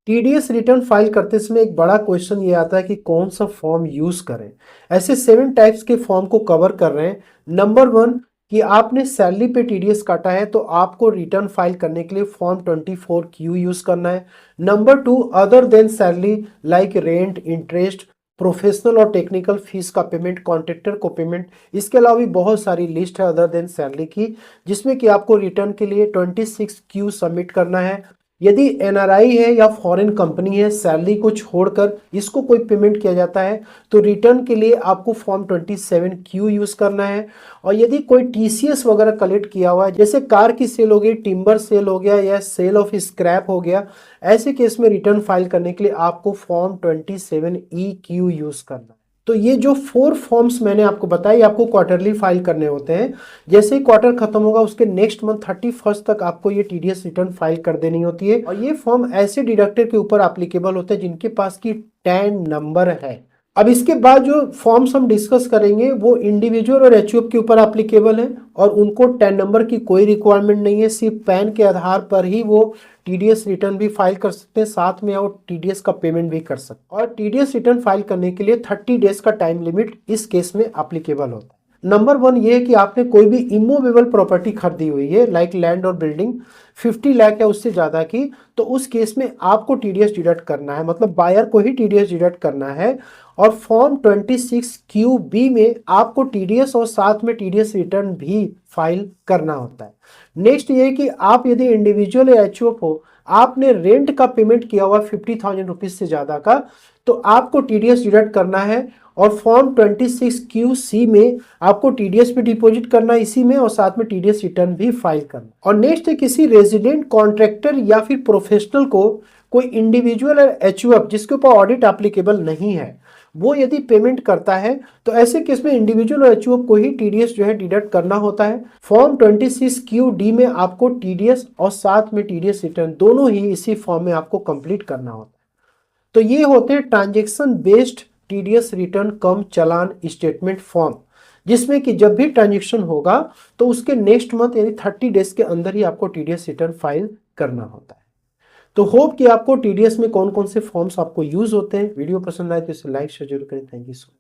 TDS return file करते समय एक बड़ा क्वेश्चन ये आता है कि कौन सा फॉर्म यूज करें। ऐसे 7 टाइप्स के फॉर्म को कवर कर रहे हैं। नंबर 1 कि आपने सैलरी पे टीडीएस काटा है तो आपको रिटर्न फाइल करने के लिए फॉर्म 24Q यूज करना है। Number 2 other than salary like rent, interest, professional और टेक्निकल फीस का पेमेंट, कॉन्ट्रैक्टर को पेमेंट, इसके अलावा भी बहुत सारी लिस्ट है अदर देन सैलरी की, जिसमें कि आपको रिटर्न के लिए 26Q सबमिट करना है। यदि एनआरआई है या फॉरेन कंपनी है, सैलरी को छोड़कर इसको कोई पेमेंट किया जाता है तो रिटर्न के लिए आपको फॉर्म 27Q यूज करना है। और यदि कोई टीसीएस वगैरह कलेक्ट किया हुआ है, जैसे कार की सेल हो गई, टिम्बर सेल हो गया या सेल ऑफ स्क्रैप हो गया, ऐसे केस में रिटर्न फाइल करने के लिए आपको फॉर्म 27EQ यूज करना है। तो ये जो 4 फॉर्म्स मैंने आपको बताया, आपको क्वार्टरली फाइल करने होते हैं। जैसे ही क्वार्टर खत्म होगा उसके नेक्स्ट मंथ 31 तक आपको ये टीडीएस रिटर्न फाइल कर देनी होती है। और ये फॉर्म ऐसे डिडक्टर के ऊपर एप्लीकेबल होते हैं जिनके पास की टैन नंबर है। अब इसके बाद जो फॉर्म्स हम डिस्कस करेंगे वो इंडिविजुअल और एचयूएफ के ऊपर एप्लीकेबल है और उनको टैन नंबर की कोई रिक्वायरमेंट नहीं है। सिर्फ पैन के आधार पर ही वो टीडीएस रिटर्न भी फाइल कर सकते हैं, साथ में वो टीडीएस का पेमेंट भी कर सकते हैं। और टीडीएस रिटर्न फाइल करने के लिए 30 डेज का टाइम लिमिट इस केस में एप्लीकेबल होता है। नंबर 1 ये है कि आपने कोई भी इमूवेबल प्रॉपर्टी खरीदी हुई है लाइक लैंड और बिल्डिंग 50 लाख या उससे ज्यादा की, तो उस केस में आपको टीडीएस डिडक्ट करना है, मतलब बायर को ही टीडीएस डिडक्ट करना है। और फॉर्म 26QB में आपको टीडीएस और साथ में टीडीएस रिटर्न भी फाइल करना होता है। नेक्स्ट ये है कि आप यदि इंडिविजुअल या एचयूएफ हो, आपने रेंट का पेमेंट किया हुआ 50,000 रुपीज से ज्यादा का, तो आपको टीडीएस डिडक्ट करना है। और फॉर्म 26QC में आपको टीडीएस भी डिपॉजिट करना है इसी में, और साथ में टीडीएस रिटर्न भी फाइल करना। और नेक्स्ट है किसी रेजिडेंट, कॉन्ट्रैक्टर या फिर प्रोफेशनल को कोई इंडिविजुअल और एचयूएफ जिसके ऊपर ऑडिट एप्लीकेबल नहीं है, वो यदि पेमेंट करता है तो ऐसे केस में इंडिविजुअल और एचयूएफ को ही टीडीएस जो है डिडक्ट करना होता है। फॉर्म 26QD में आपको टीडीएस और साथ में टीडीएस रिटर्न दोनों ही इसी फॉर्म में आपको कंप्लीट करना होता है। तो ये होते हैं ट्रांजैक्शन बेस्ड टीडीएस रिटर्न कम चालान स्टेटमेंट फॉर्म, जिसमें कि जब भी ट्रांजैक्शन होगा तो उसके नेक्स्ट मंथ यानी 30 डेज के अंदर ही आपको टीडीएस रिटर्न फाइल करना होता है। तो होप कि आपको टीडीएस में कौन कौन से फॉर्म्स आपको यूज होते हैं। वीडियो पसंद आए तो इसे लाइक शेयर जरूर करें। Thank you so much.